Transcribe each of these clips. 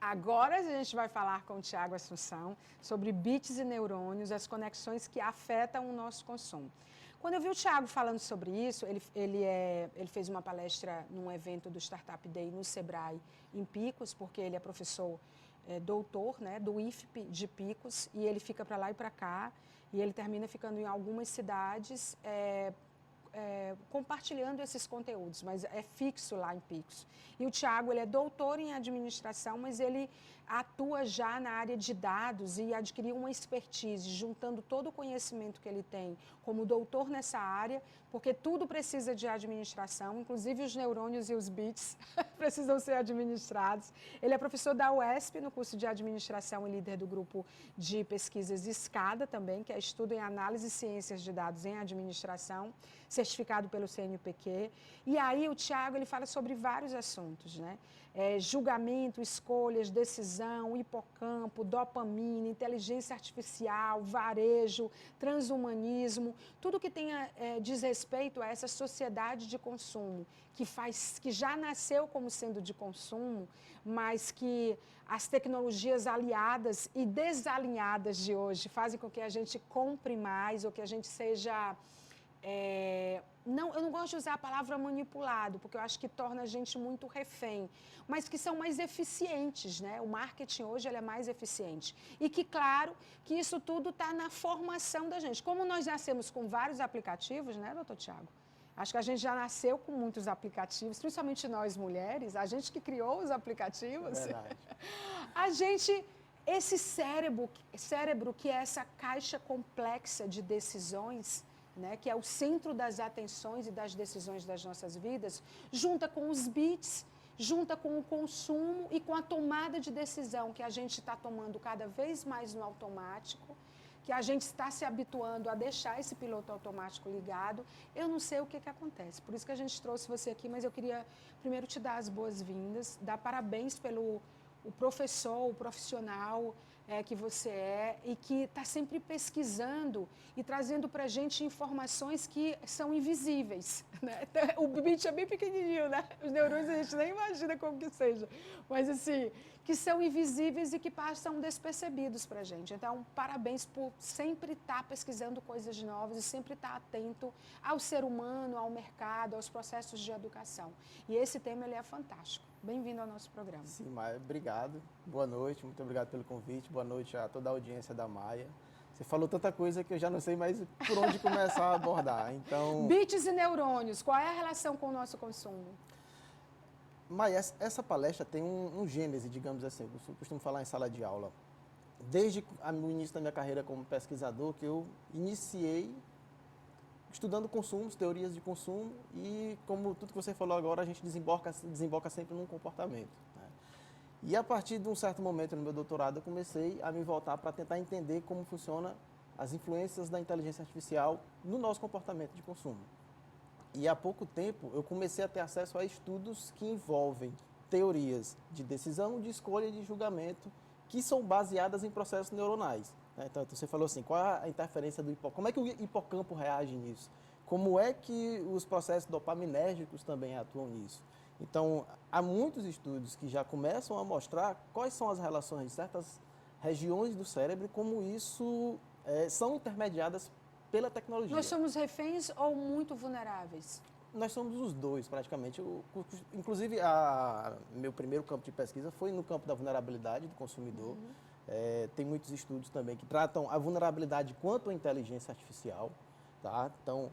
Agora a gente vai falar com o Tiago Assunção sobre bits e neurônios, as conexões que afetam o nosso consumo. Quando eu vi o Tiago falando sobre isso, ele fez uma palestra num evento do Startup Day no Sebrae, em Picos, porque ele é professor doutor, né, do IFP de Picos, e ele fica para lá e para cá, e ele termina ficando em algumas cidades compartilhando esses conteúdos, mas é fixo lá em Picos. E o Tiago, ele é doutor em administração, mas ele atua já na área de dados e adquiriu uma expertise, juntando todo o conhecimento que ele tem como doutor nessa área, porque tudo precisa de administração, inclusive os neurônios e os bits precisam ser administrados. Ele é professor da UESP no curso de administração e líder do grupo de pesquisas SCADA também, que é Estudo em Análise e Ciências de Dados em Administração, certificado pelo CNPq. E aí o Tiago, ele fala sobre vários assuntos, né? Julgamento, escolhas, decisão, hipocampo, dopamina, inteligência artificial, varejo, transhumanismo, tudo que tenha diz respeito a essa sociedade de consumo que já nasceu como sendo de consumo, mas que as tecnologias aliadas e desalinhadas de hoje fazem com que a gente compre mais ou que a gente seja eu não gosto de usar a palavra manipulado, porque eu acho que torna a gente muito refém, mas que são mais eficientes, né? O marketing hoje ele é mais eficiente. E que, claro, que isso tudo está na formação da gente. Como nós nascemos com vários aplicativos, né, doutor Tiago? Acho que a gente já nasceu com muitos aplicativos, principalmente nós mulheres, a gente que criou os aplicativos. É verdade. Esse cérebro que é essa caixa complexa de decisões, né, que é o centro das atenções e das decisões das nossas vidas, junta com os bits, junta com o consumo e com a tomada de decisão que a gente está tomando cada vez mais no automático, que a gente está se habituando a deixar esse piloto automático ligado. Eu não sei o que acontece, por isso que a gente trouxe você aqui, mas eu queria primeiro te dar as boas-vindas, dar parabéns pelo o professor, o profissional que você é e que está sempre pesquisando e trazendo para a gente informações que são invisíveis, né? O bit é bem pequenininho, né? Os neurônios a gente nem imagina como que seja, mas assim, que são invisíveis e que passam despercebidos para a gente. Então, parabéns por sempre estar pesquisando coisas novas e sempre estar atento ao ser humano, ao mercado, aos processos de educação. E esse tema ele é fantástico. Bem-vindo ao nosso programa. Sim, Maia, obrigado. Boa noite, muito obrigado pelo convite. Boa noite a toda a audiência da Maia. Você falou tanta coisa que eu já não sei mais por onde começar a abordar. Então, bits e neurônios, qual é a relação com o nosso consumo? Maia, essa palestra tem um gênese, digamos assim, eu costumo falar em sala de aula. Desde o início da minha carreira como pesquisador, que eu iniciei estudando consumos, teorias de consumo e, como tudo que você falou agora, a gente desemboca sempre num comportamento, né? E a partir de um certo momento no meu doutorado, eu comecei a me voltar para tentar entender como funciona as influências da inteligência artificial no nosso comportamento de consumo. E há pouco tempo eu comecei a ter acesso a estudos que envolvem teorias de decisão, de escolha e de julgamento que são baseadas em processos neuronais. Então, você falou assim, qual é a interferência do hipocampo? Como é que o hipocampo reage nisso? Como é que os processos dopaminérgicos também atuam nisso? Então, há muitos estudos que já começam a mostrar quais são as relações de certas regiões do cérebro e como isso são intermediadas pela tecnologia. Nós somos reféns ou muito vulneráveis? Nós somos os dois, praticamente. Inclusive, meu primeiro campo de pesquisa foi no campo da vulnerabilidade do consumidor. Tem muitos estudos também que tratam a vulnerabilidade quanto à inteligência artificial. Tá? Então,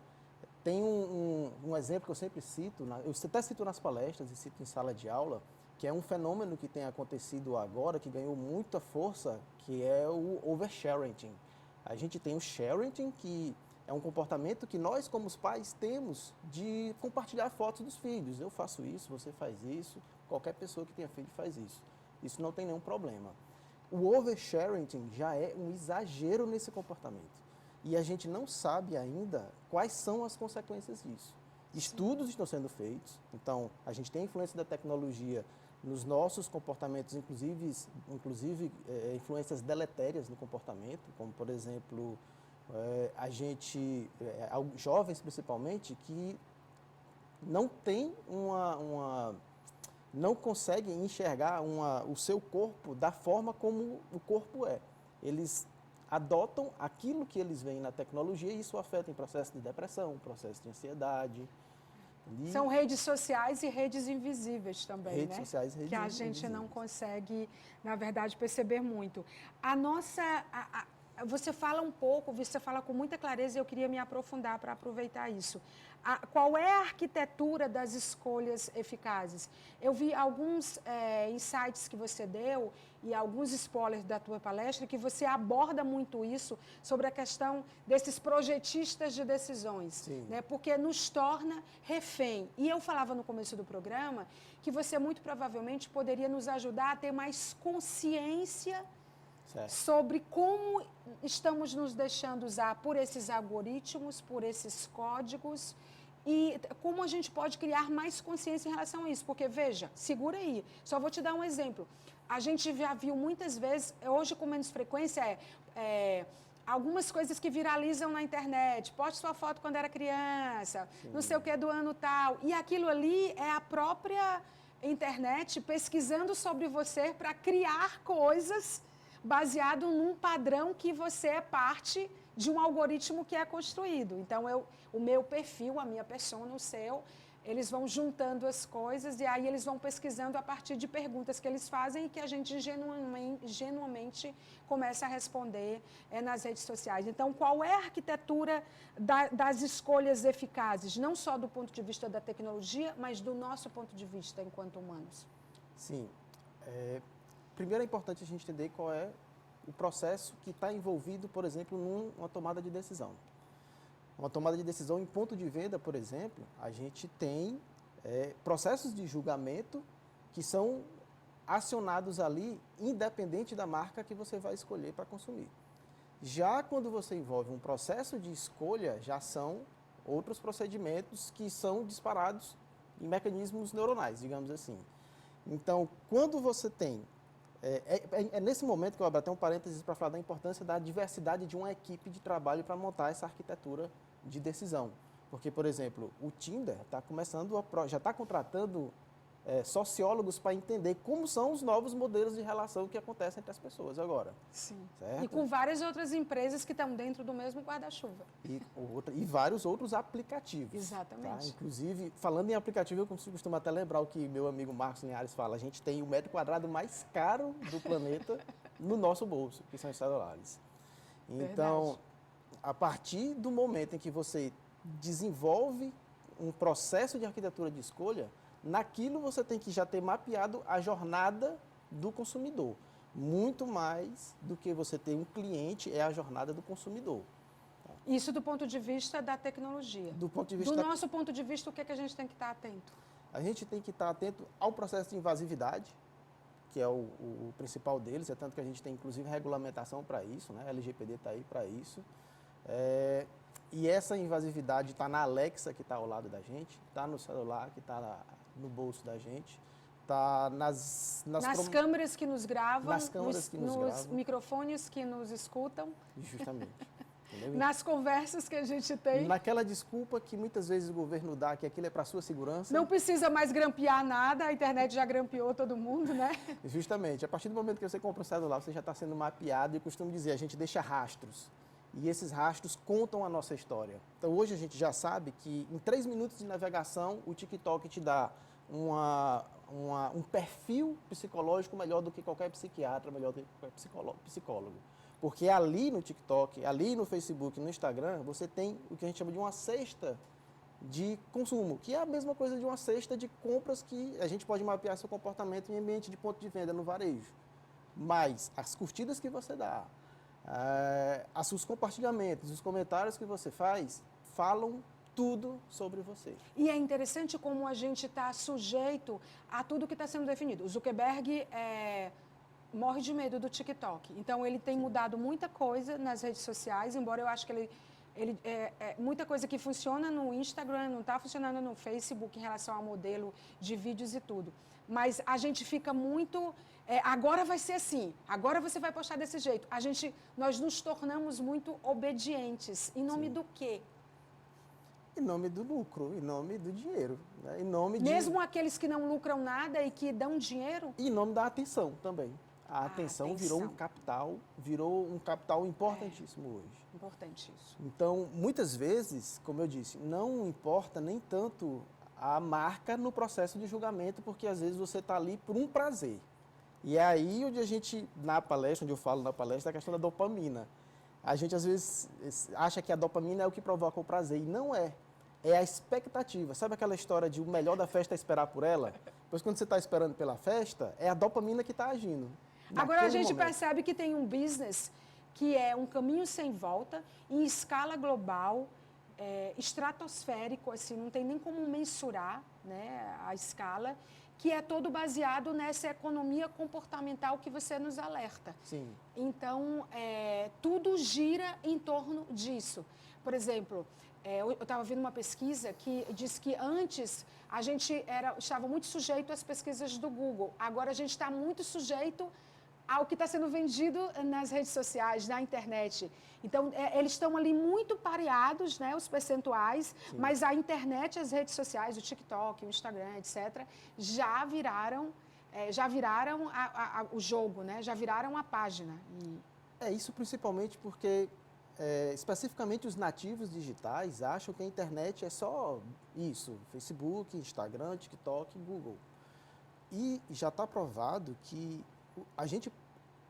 tem um exemplo que eu sempre cito, eu até cito nas palestras e cito em sala de aula, que é um fenômeno que tem acontecido agora, que ganhou muita força, que é o oversharing. A gente tem o sharing, que é um comportamento que nós, como os pais, temos de compartilhar fotos dos filhos. Eu faço isso, você faz isso, qualquer pessoa que tenha filho faz isso. Isso não tem nenhum problema. O oversharing já é um exagero nesse comportamento. E a gente não sabe ainda quais são as consequências disso. Estudos estão sendo feitos, então a gente tem a influência da tecnologia nos nossos comportamentos, inclusive influências deletérias no comportamento, como, por exemplo, jovens principalmente, que não têm não conseguem enxergar o seu corpo da forma como o corpo é. Eles adotam aquilo que eles veem na tecnologia e isso afeta em processo de depressão, processo de ansiedade. São redes sociais e redes invisíveis também, redes né? sociais e redes que a invisíveis. gente não consegue, na verdade, perceber muito. Você fala um pouco, você fala com muita clareza e eu queria me aprofundar para aproveitar isso. Qual é a arquitetura das escolhas eficazes? Eu vi alguns insights que você deu e alguns spoilers da tua palestra que você aborda muito isso sobre a questão desses projetistas de decisões, né? Porque nos torna refém. E eu falava no começo do programa que você muito provavelmente poderia nos ajudar a ter mais consciência sobre como estamos nos deixando usar por esses algoritmos, por esses códigos e como a gente pode criar mais consciência em relação a isso. Porque, veja, segura aí, só vou te dar um exemplo. A gente já viu muitas vezes, hoje com menos frequência, algumas coisas que viralizam na internet. Poste sua foto quando era criança, não sei o que do ano tal. E aquilo ali é a própria internet pesquisando sobre você para criar coisas baseado num padrão que você é parte de um algoritmo que é construído. Então, o meu perfil, a minha persona, o seu, eles vão juntando as coisas e aí eles vão pesquisando a partir de perguntas que eles fazem e que a gente genuinamente começa a responder nas redes sociais. Então, qual é a arquitetura das escolhas eficazes, não só do ponto de vista da tecnologia, mas do nosso ponto de vista enquanto humanos? Sim. Primeiro é importante a gente entender qual é o processo que está envolvido, por exemplo, numa tomada de decisão. Uma tomada de decisão em ponto de venda, por exemplo, a gente tem processos de julgamento que são acionados ali, independente da marca que você vai escolher para consumir. Já quando você envolve um processo de escolha, já são outros procedimentos que são disparados em mecanismos neuronais, digamos assim. Então, quando você tem É nesse momento que eu abro até um parênteses para falar da importância da diversidade de uma equipe de trabalho para montar essa arquitetura de decisão. Porque, por exemplo, o Tinder já está contratando sociólogos para entender como são os novos modelos de relação que acontecem entre as pessoas agora. Sim. Certo? E com várias outras empresas que estão dentro do mesmo guarda-chuva. E vários outros aplicativos. Exatamente. Tá? Inclusive, falando em aplicativo, eu costumo até lembrar o que meu amigo Marcos Linhares fala. A gente tem o metro quadrado mais caro do planeta no nosso bolso, que são os celulares. Então, verdade. A partir do momento em que você desenvolve um processo de arquitetura de escolha, naquilo você tem que já ter mapeado a jornada do consumidor. Muito mais do que você ter um cliente, é a jornada do consumidor. Isso do ponto de vista da tecnologia. Do nosso ponto de vista, o que é que a gente tem que estar atento? A gente tem que estar atento ao processo de invasividade, que é o principal deles, é tanto que a gente tem inclusive regulamentação para isso, né? A LGPD está aí para isso. E essa invasividade está na Alexa, que está ao lado da gente, está no celular, que está no bolso da gente, está nas câmeras que nos gravam, nos microfones que nos escutam. Justamente. Entendeu? Nas conversas que a gente tem. Naquela desculpa que muitas vezes o governo dá, que aquilo é para a sua segurança. Não precisa mais grampear nada, a internet já grampeou todo mundo, né? Justamente. A partir do momento que você compra um celular, você já está sendo mapeado e eu costumo dizer, a gente deixa rastros. E esses rastros contam a nossa história. Então, hoje a gente já sabe que em 3 minutos de navegação, o TikTok te dá um perfil psicológico melhor do que qualquer psiquiatra, melhor do que qualquer psicólogo. Porque ali no TikTok, ali no Facebook, no Instagram, você tem o que a gente chama de uma cesta de consumo, que é a mesma coisa de uma cesta de compras que a gente pode mapear seu comportamento em ambiente de ponto de venda no varejo. Mas as curtidas que você dá, os seus compartilhamentos, os comentários que você faz, falam tudo sobre você. E é interessante como a gente está sujeito a tudo que está sendo definido. O Zuckerberg morre de medo do TikTok. Então, ele tem mudado muita coisa nas redes sociais, embora eu acho que muita coisa que funciona no Instagram não está funcionando no Facebook em relação ao modelo de vídeos e tudo. Mas a gente fica muito... agora vai ser assim, agora você vai postar desse jeito. Nós nos tornamos muito obedientes. Em nome do quê? Em nome do lucro, em nome do dinheiro, né? Em nome Mesmo aqueles que não lucram nada e que dão dinheiro? E em nome da atenção também. A atenção virou um capital importantíssimo hoje. Importante isso. Então, muitas vezes, como eu disse, não importa nem tanto a marca no processo de julgamento, porque às vezes você está ali por um prazer. E é aí onde a gente, na palestra, onde eu falo na palestra, é a questão da dopamina. A gente às vezes acha que a dopamina é o que provoca o prazer, e não é. É a expectativa. Sabe aquela história de o melhor da festa é esperar por ela? Pois quando você está esperando pela festa, é a dopamina que está agindo. Agora a gente percebe que tem um business que é um caminho sem volta, em escala global, estratosférico, assim, não tem nem como mensurar, né, a escala, que é todo baseado nessa economia comportamental que você nos alerta. Sim. Então, tudo gira em torno disso. Por exemplo, eu estava vendo uma pesquisa que diz que antes a gente estava muito sujeito às pesquisas do Google. Agora a gente está muito sujeito ao que está sendo vendido nas redes sociais, na internet. Então, eles estão ali muito pareados, né, os percentuais, sim, mas a internet, as redes sociais, o TikTok, o Instagram, etc., já viraram o jogo, né, já viraram a página. Isso principalmente porque, especificamente os nativos digitais acham que a internet é só isso, Facebook, Instagram, TikTok, Google. E já está provado que a gente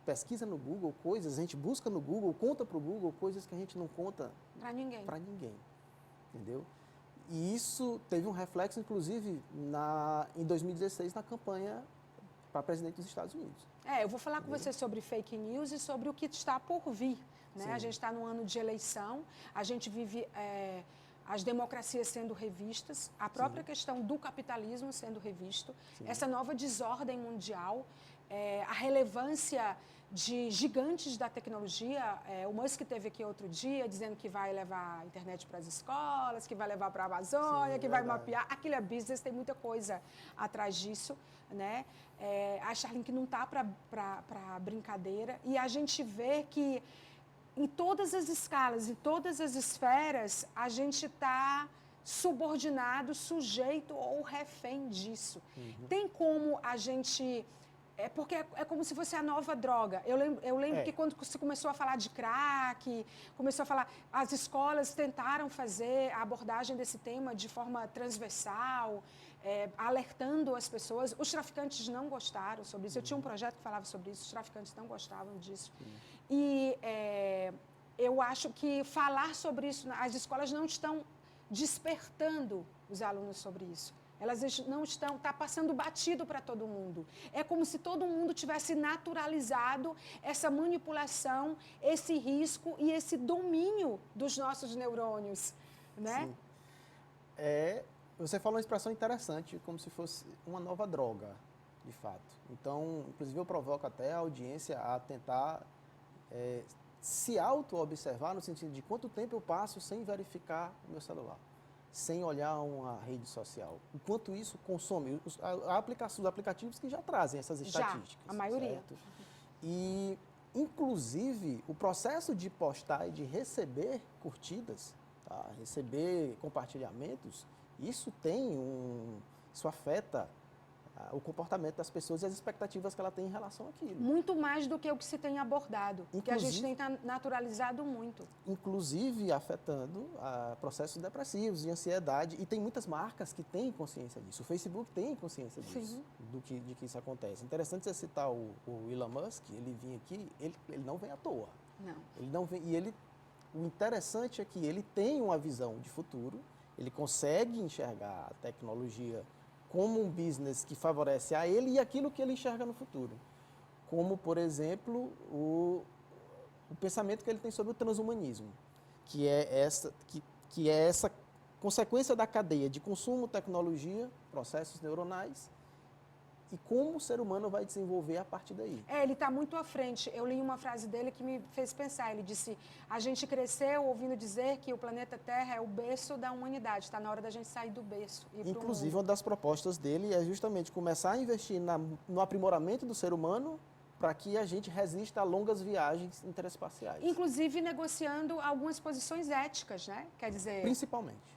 pesquisa no Google coisas, a gente busca no Google, conta para o Google coisas que a gente não conta para ninguém. Entendeu? E isso teve um reflexo, inclusive, em 2016, na campanha para presidente dos Estados Unidos. Eu vou falar com você sobre fake news e sobre o que está por vir. Né? A gente está num ano de eleição, a gente vive as democracias sendo revistas, a própria sim, questão do capitalismo sendo revisto, sim, essa nova desordem mundial, a relevância de gigantes da tecnologia. O Musk esteve aqui outro dia dizendo que vai levar a internet para as escolas, que vai levar para a Amazônia, sim, que vai mapear. Aquilo é business, tem muita coisa atrás disso, né? A Starlink não está para brincadeira, e a gente vê que em todas as escalas, em todas as esferas, a gente está subordinado, sujeito ou refém disso. Uhum. Tem como a gente... porque é como se fosse a nova droga. Eu lembro que quando se começou a falar de crack, começou a falar... As escolas tentaram fazer a abordagem desse tema de forma transversal, alertando as pessoas. Os traficantes não gostaram sobre isso. Eu tinha um projeto que falava sobre isso, os traficantes não gostavam disso. E eu acho que falar sobre isso, as escolas não estão despertando os alunos sobre isso. Elas não estão, está passando batido para todo mundo. É como se todo mundo tivesse naturalizado essa manipulação, esse risco e esse domínio dos nossos neurônios, né? Sim. Você falou uma expressão interessante, como se fosse uma nova droga, de fato. Então, inclusive, eu provoco até a audiência a tentar se auto-observar no sentido de quanto tempo eu passo sem verificar o meu celular, sem olhar uma rede social. O quanto isso consome os aplicativos que já trazem essas estatísticas. Já, a maioria. Certo? E, inclusive, o processo de postar e de receber curtidas, tá? Receber compartilhamentos, isso afeta o comportamento das pessoas e as expectativas que ela tem em relação àquilo. Muito mais do que o que se tem abordado, que a gente tem naturalizado muito. Inclusive afetando processos depressivos e ansiedade, e tem muitas marcas que têm consciência disso. O Facebook tem consciência disso, de que isso acontece. Interessante você citar o Elon Musk, ele vinha aqui, ele não vem à toa. Não. Ele não vem, o interessante é que ele tem uma visão de futuro, ele consegue enxergar a tecnologia como um business que favorece a ele e aquilo que ele enxerga no futuro. Como, por exemplo, o pensamento que ele tem sobre o transhumanismo, que é essa consequência da cadeia de consumo, tecnologia, processos neuronais, e como o ser humano vai desenvolver a partir daí. Ele está muito à frente. Eu li uma frase dele que me fez pensar. Ele disse, a gente cresceu ouvindo dizer que o planeta Terra é o berço da humanidade. Está na hora da gente sair do berço e ir pro mundo. Inclusive, uma das propostas dele é justamente começar a investir no aprimoramento do ser humano para que a gente resista a longas viagens interespaciais. Inclusive negociando algumas posições éticas, né? Quer dizer... Principalmente.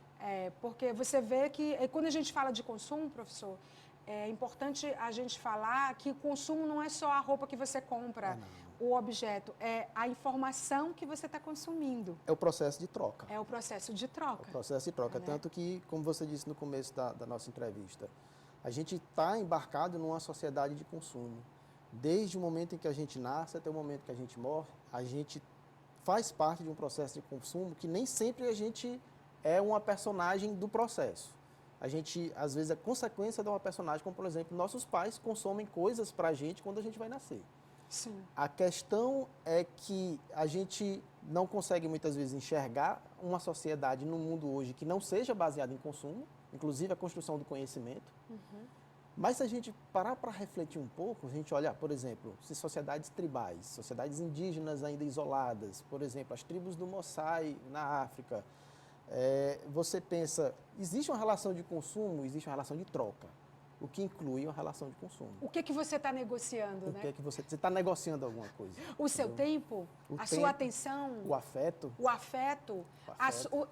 Porque você vê que, quando a gente fala de consumo, professor, é importante a gente falar que o consumo não é só a roupa que você compra, o objeto, é a informação que você está consumindo. É o processo de troca. É o processo de troca. É o processo de troca. Tanto que, como você disse no começo da nossa entrevista, a gente está embarcado numa sociedade de consumo. Desde o momento em que a gente nasce até o momento que a gente morre, a gente faz parte de um processo de consumo que nem sempre a gente é uma personagem do processo. A gente, às vezes, é consequência de uma personagem, como, por exemplo, nossos pais consomem coisas para a gente quando a gente vai nascer. Sim. A questão é que a gente não consegue, muitas vezes, enxergar uma sociedade no mundo hoje que não seja baseada em consumo, inclusive a construção do conhecimento. Mas se a gente parar para refletir um pouco, a gente olha, por exemplo, se sociedades tribais, sociedades indígenas ainda isoladas, por exemplo, as tribos do Moçai na África, você pensa, existe uma relação de consumo, existe uma relação de troca, o que inclui uma relação de consumo. O que você está negociando, O né? que é que você está negociando alguma coisa? O seu tempo, a sua atenção, o afeto,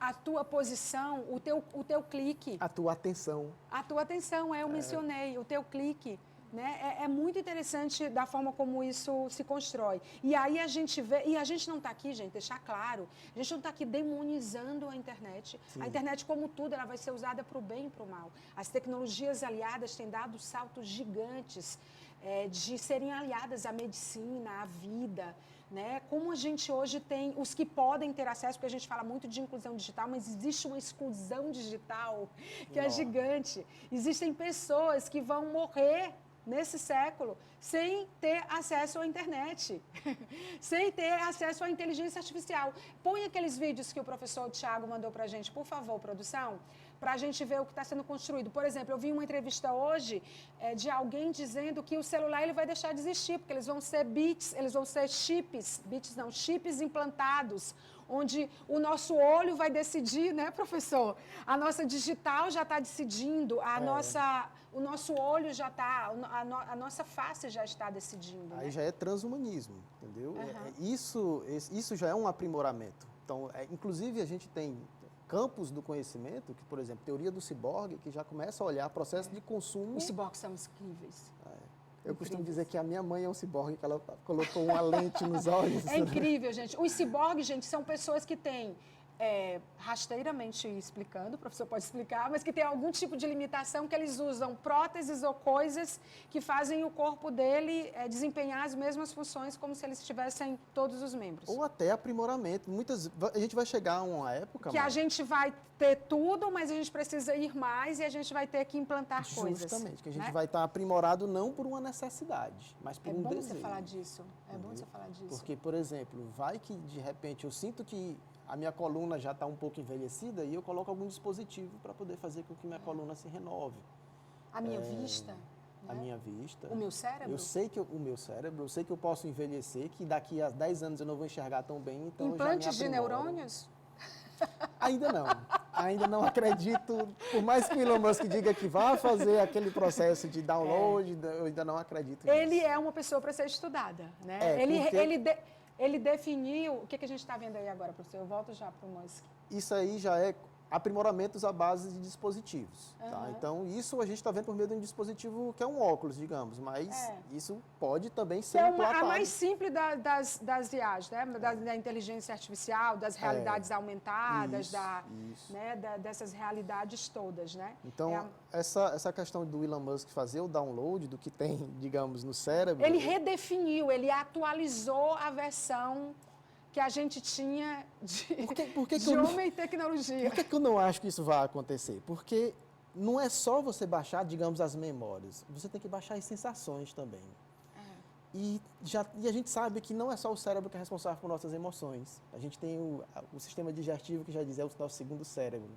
a tua posição, o teu clique. a tua atenção. A tua atenção, eu mencionei, o teu clique. Né? É muito interessante da forma como isso se constrói. E aí a gente vê, e a gente não está aqui, gente, deixar claro, a gente não está aqui demonizando a internet. Sim. A internet, como tudo, ela vai ser usada para o bem e para o mal. As tecnologias aliadas têm dado saltos gigantes de serem aliadas à medicina, à vida. Né? Como a gente hoje tem os que podem ter acesso, porque a gente fala muito de inclusão digital, mas existe uma exclusão digital que é gigante. Existem pessoas que vão morrer nesse século sem ter acesso à internet, sem ter acesso à inteligência artificial. Põe aqueles vídeos que o professor Tiago mandou para a gente, por favor, produção, para a gente ver o que está sendo construído. Por exemplo, eu vi uma entrevista hoje de alguém dizendo que o celular ele vai deixar de existir, porque eles vão ser bits, eles vão ser chips, bits não, chips implantados, onde o nosso olho vai decidir, né, professor? A nossa digital já está decidindo, o nosso olho já está, a nossa face já está decidindo. Aí né? já é transhumanismo, entendeu? Isso já é um aprimoramento. Então, inclusive, a gente tem campos do conhecimento, que, por exemplo, teoria do ciborgue, que já começa a olhar processo de consumo. Os ciborgues são incríveis. Eu costumo dizer que a minha mãe é um ciborgue, que ela colocou uma lente nos olhos. É incrível, gente. Os ciborgues, gente, são pessoas que têm, rasteiramente explicando, o professor pode explicar, mas que tem algum tipo de limitação que eles usam próteses ou coisas que fazem o corpo dele desempenhar as mesmas funções como se eles tivessem todos os membros. Ou até aprimoramento. A gente vai chegar a uma época... Que a gente vai ter tudo, mas a gente precisa ir mais e a gente vai ter que implantar coisas. Justamente, que a gente vai estar aprimorado não por uma necessidade, mas por um desejo. É bom você falar disso. É bom você falar disso. Porque, por exemplo, vai que de repente eu sinto que a minha coluna já está um pouco envelhecida e eu coloco algum dispositivo para poder fazer com que minha coluna se renove. A minha vista. A minha vista. O meu cérebro? Eu sei que o meu cérebro, eu sei que eu posso envelhecer, que daqui a 10 anos eu não vou enxergar tão bem, então Implantes eu já me de aprimoro. neurônios? Ainda não. Ainda não acredito. Por mais que o Elon Musk diga que vá fazer aquele processo de download, eu ainda não acredito nisso. Ele é uma pessoa para ser estudada, né? Ele definiu... O que a gente está vendo aí agora, professor? Eu volto já para o Musk. Isso aí já é aprimoramentos à base de dispositivos. Tá? Então, isso a gente está vendo por meio de um dispositivo que é um óculos, digamos, mas isso pode também ser implantado. A mais simples das IAs, né? Da inteligência artificial, das realidades aumentadas, né? Dessas realidades todas, né? Então, essa questão do Elon Musk fazer o download do que tem, digamos, no cérebro... Ele redefiniu, ele atualizou a versão que a gente tinha de homem e tecnologia. Por que eu não acho que isso vai acontecer? Porque não é só você baixar, digamos, as memórias. Você tem que baixar as sensações também. E a gente sabe que não é só o cérebro que é responsável por nossas emoções. A gente tem o sistema digestivo, que já diz, é o nosso segundo cérebro.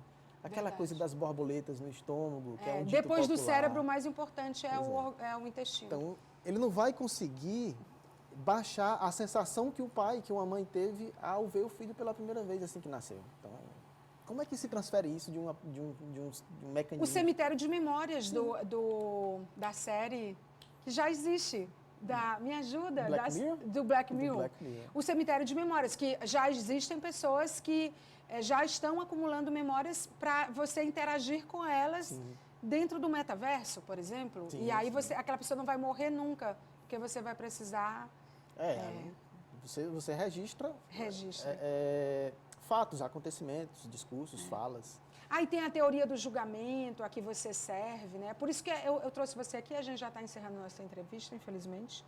Aquela coisa das borboletas no estômago, que é um dito depois popular. do cérebro, o mais importante é o intestino. Então, ele não vai conseguir baixar a sensação que o pai, que uma mãe teve ao ver o filho pela primeira vez assim que nasceu. Então, como é que se transfere isso de um mecanismo? O cemitério de memórias da série, que já existe. Me ajuda? Black Mirror? Do Black Mirror. Black Mirror. O cemitério de memórias, que já existem pessoas que já estão acumulando memórias para você interagir com elas dentro do metaverso, por exemplo. Sim, e aí sim. aquela pessoa não vai morrer nunca, porque você vai precisar... Você registra fatos, acontecimentos, discursos, falas. Aí tem a teoria do julgamento, a que você serve, né? Por isso que eu trouxe você aqui, a gente já está encerrando nossa entrevista, infelizmente.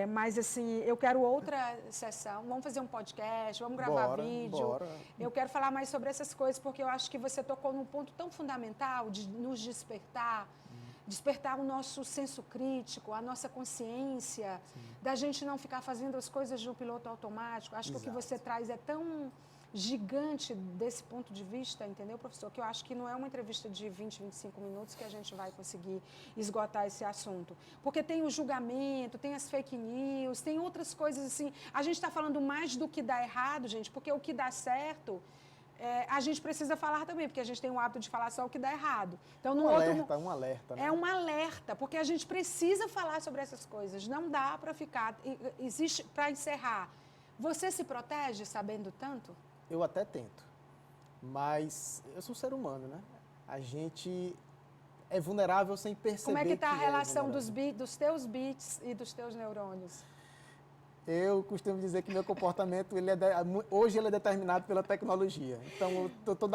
Mas, assim, eu quero outra sessão. Vamos fazer um podcast, vamos gravar vídeo. Bora. Eu quero falar mais sobre essas coisas, porque eu acho que você tocou num ponto tão fundamental de nos despertar, despertar o nosso senso crítico, a nossa consciência, da gente não ficar fazendo as coisas no piloto automático. Acho que o que você traz é tão gigante desse ponto de vista, entendeu, professor? Que eu acho que não é uma entrevista de 20, 25 minutos que a gente vai conseguir esgotar esse assunto. Porque tem o julgamento, tem as fake news, tem outras coisas assim. A gente está falando mais do que dá errado, gente, porque o que dá certo... a gente precisa falar também, porque a gente tem o hábito de falar só o que dá errado. Então, um alerta, né? É um alerta, porque a gente precisa falar sobre essas coisas. Não dá para ficar... Existe, para encerrar, você se protege sabendo tanto? Eu até tento, mas eu sou ser humano, né? A gente é vulnerável sem perceber. Como é que está a relação dos teus bits e dos teus neurônios? Eu costumo dizer que meu comportamento, hoje ele é determinado pela tecnologia. Então, eu estou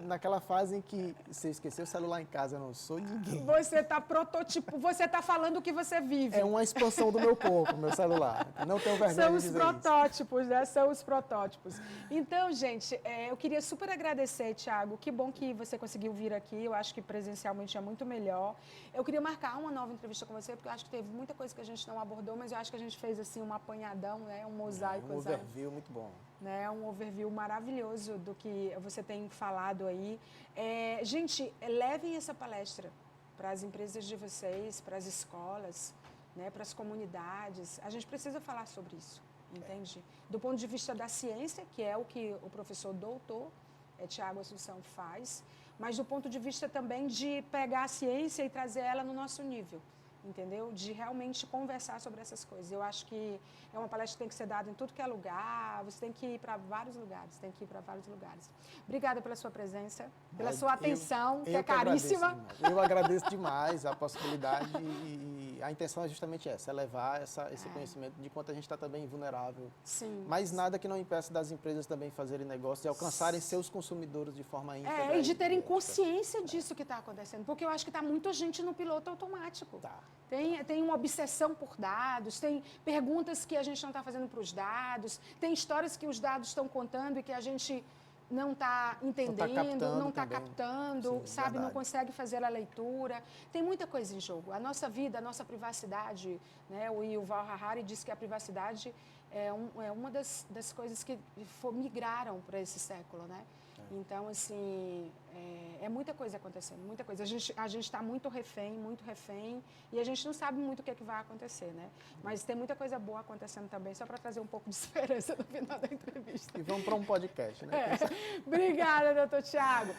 naquela fase em que, se eu esquecer o celular em casa, eu não sou ninguém. Você está falando o que você vive. É uma expansão do meu corpo, meu celular. Não tenho vergonha de dizer isso. São os protótipos, né? São os protótipos. Então, gente, eu queria super agradecer, Thiago. Que bom que você conseguiu vir aqui. Eu acho que presencialmente é muito melhor. Eu queria marcar uma nova entrevista com você, porque eu acho que teve muita coisa que a gente não abordou, mas eu acho que a gente fez, assim, uma apanhada, né? Um mosaico. Um overview muito bom. Né? Um overview maravilhoso do que você tem falado aí. Gente, levem essa palestra para as empresas de vocês, para as escolas, né? Para as comunidades. A gente precisa falar sobre isso, entende? Do ponto de vista da ciência, que é o que o professor doutor Thiago Assunção faz, mas do ponto de vista também de pegar a ciência e trazer ela no nosso nível. Entendeu? De realmente conversar sobre essas coisas. Eu acho que é uma palestra que tem que ser dada em tudo que é lugar, você tem que ir para vários lugares, Obrigada pela sua presença, pela sua atenção, que é caríssima. Eu agradeço demais a possibilidade e a intenção é justamente essa, é levar esse conhecimento de quanto a gente está também vulnerável. Sim. Mas nada que não impeça das empresas também fazerem negócio e alcançarem seus consumidores de forma íntegra. E de terem consciência disso que está acontecendo, porque eu acho que está muita gente no piloto automático. Tá. Tem uma obsessão por dados, tem perguntas que a gente não está fazendo para os dados, tem histórias que os dados estão contando e que a gente não está entendendo, não está captando, Sim, sabe? verdade. Não consegue fazer a leitura. Tem muita coisa em jogo. A nossa vida, a nossa privacidade, né? O Yuval Harari disse que a privacidade é uma das coisas que migraram para esse século, né? Então, assim, é muita coisa acontecendo, muita coisa. A gente está muito refém, e a gente não sabe muito o que é que vai acontecer, né? Mas tem muita coisa boa acontecendo também, só para trazer um pouco de esperança no final da entrevista. E vamos para um podcast, né? Obrigada, doutor Thiago.